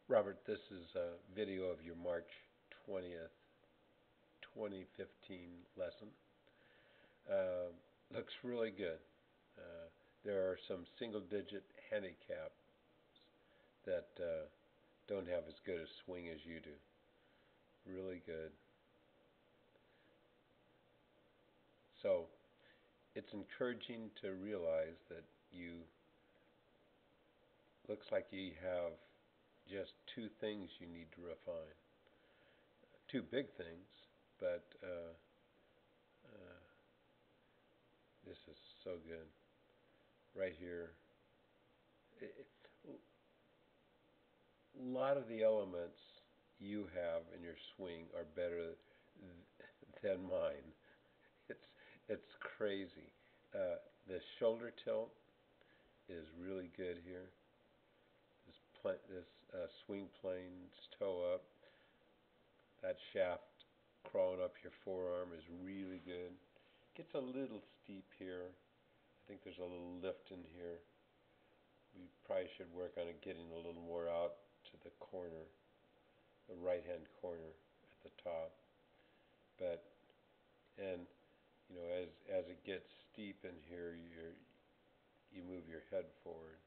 Robert, this is a video of your March 20th, 2015 lesson. Uh, Looks really good. Uh, there are some single-digit handicaps that don't have as good a swing as you do. Really good. So it's encouraging to realize that you looks like you have just two things you need to refine. Two big things, but this is so good right here. A lot of the elements you have in your swing are better than mine. It's it's crazy. The shoulder tilt is really good here. This swing plane's toe up. That shaft crawling up your forearm is really good. Gets a little steep here. I think there's a little lift in here. We probably should work on it getting a little more out to the corner, the right-hand corner at the top. But and as it gets steep in here, you move your head forward,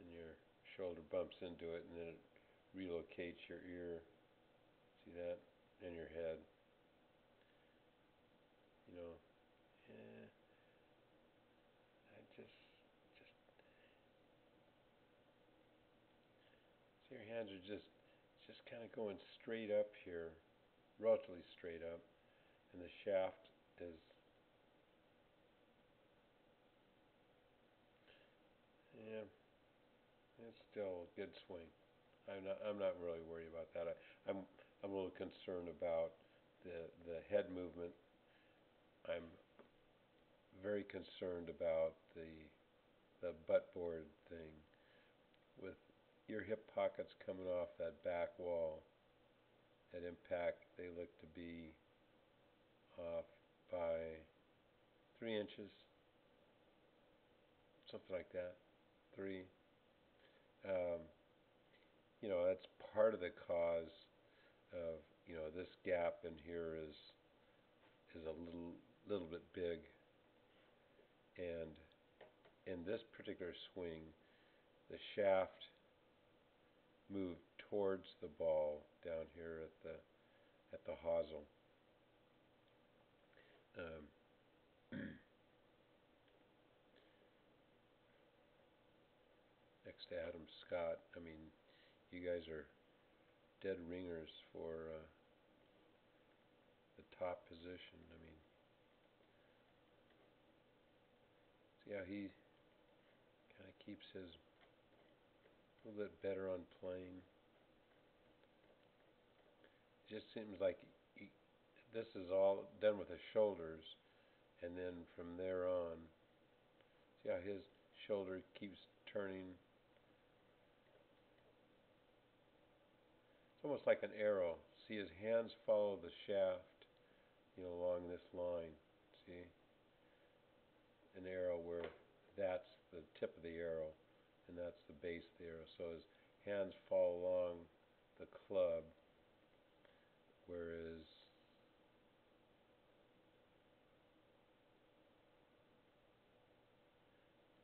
and your shoulder bumps into it, and then it relocates your ear. See that? And your head. You know, eh, I just see your hands are just kind of going straight up here, relatively straight up, and the shaft is, yeah, it's still a good swing. I'm not really worried about that. I'm a little concerned about the head movement. I'm very concerned about the butt board thing with your hip pockets coming off that back wall. At impact, they look to be off by 3 inches, something like that. Three. Um, that's part of the cause of this gap in here is a little bit big, and in this particular swing, the shaft moved towards the ball down here at the hosel. Next to Adam Scott, I mean, you guys are dead ringers for the top position. I mean, see how he kind of keeps his a little bit better on plane. It just seems like this is all done with his shoulders, and then from there on, see how his shoulder keeps turning. It's almost like an arrow. See, his hands follow the shaft, along this line. See, an arrow where that's the tip of the arrow, and that's the base of the arrow. So his hands fall along the club, whereas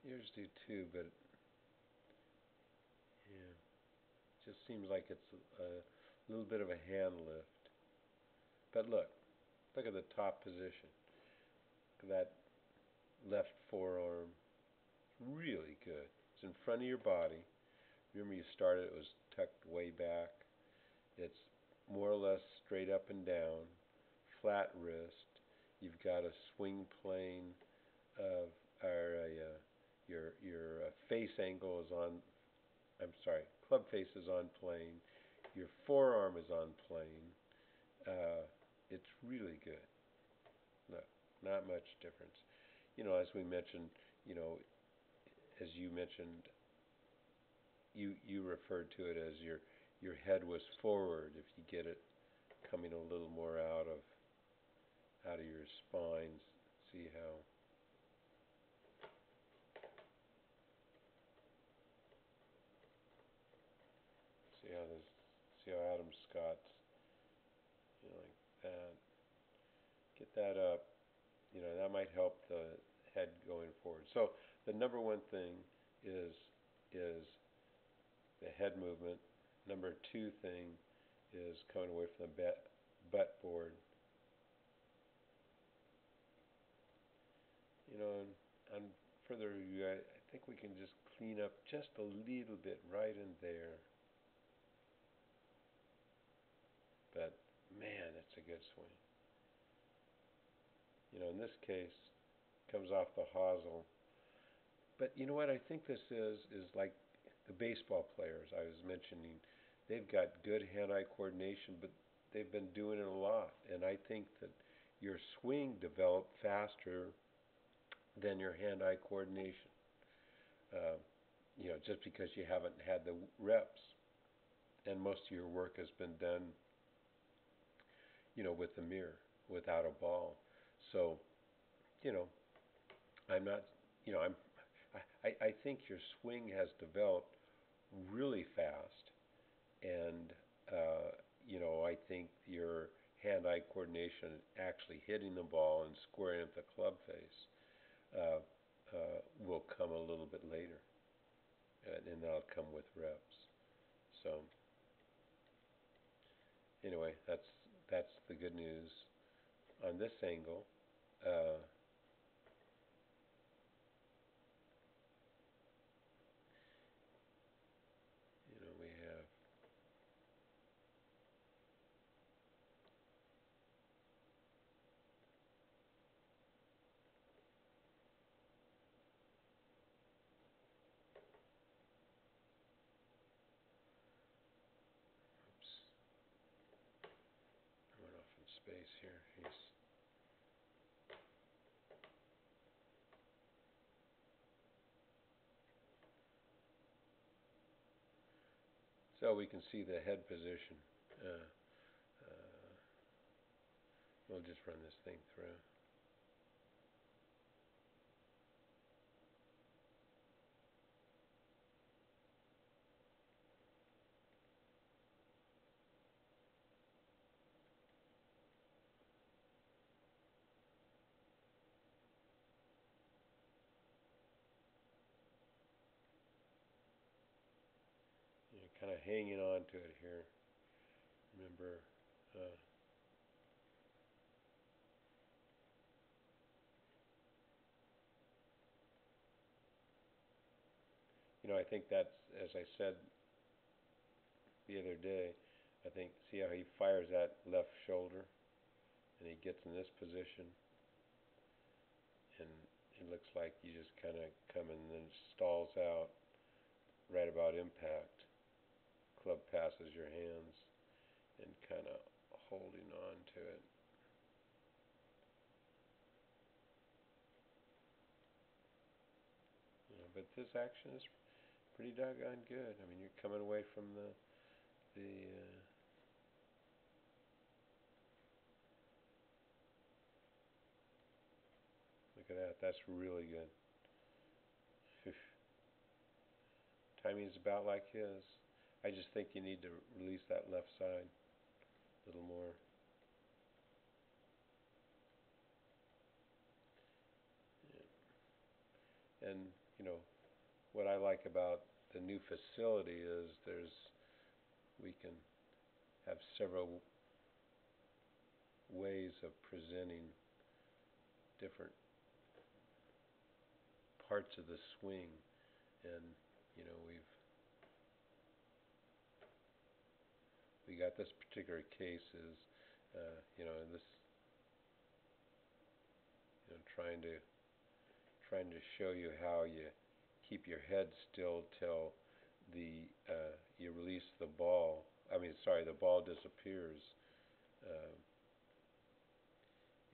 yours do too, but yeah, it just seems like it's a little bit of a hand lift. But look at the top position. Look at that left forearm. Really good. It's in front of your body. Remember you started, it was tucked way back. It's more or less straight up and down, flat wrist. You've got a swing plane of, or your face angle is on, I'm sorry, club face is on plane. Your forearm is on plane. It's really good. No, not much difference. As we mentioned, you know, as you mentioned, you referred to it as your head was forward. If you get it coming a little more out of your spine, see how See how Adam Scott's, like that. Get that up. That might help the head going forward. So the number one thing is the head movement. Number two thing is coming away from the butt board. And further review, I think we can just clean up just a little bit right in there. But man, it's a good swing. In this case, comes off the hosel. But you know what I think this is like the baseball players I was mentioning. They've got good hand-eye coordination, but they've been doing it a lot. And I think that your swing developed faster than your hand-eye coordination. Just because you haven't had the reps, and most of your work has been done, with the mirror, without a ball. So, I'm not, I think your swing has developed really fast, and I think your hand-eye coordination, actually hitting the ball and squaring at the club face, will come a little bit later, and that'll come with reps. So anyway, that's the good news on this angle. We have I went off in space here. So we can see the head position. We'll just run this thing through. Kind of hanging on to it here. Remember, I think that's, as I said the other day, I think, see how he fires that left shoulder, and he gets in this position, and it looks like you just kind of come and then stalls out right about impact. Club passes your hands, and kind of holding on to it. But this action is pretty doggone good. I mean, you're coming away from the look at that. That's really good. Timing is about like his. I just think you need to release that left side a little more. Yeah. And what I like about the new facility is we can have several ways of presenting different parts of the swing, and we got this particular case is this trying to show you how you keep your head still till you release the ball. The ball disappears.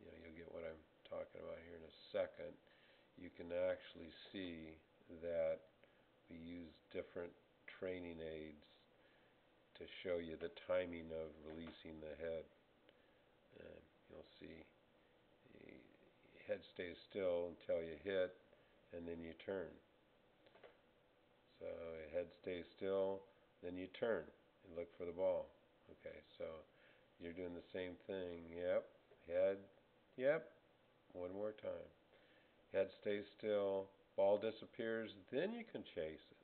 You'll get what I'm talking about here in a second. You can actually see that we use different training aids to show you the timing of releasing the head. You'll see the head stays still until you hit, and then you turn. So head stays still, then you turn. and look for the ball. Okay, so you're doing the same thing. Yep, head, yep, one more time. Head stays still, ball disappears, then you can chase it.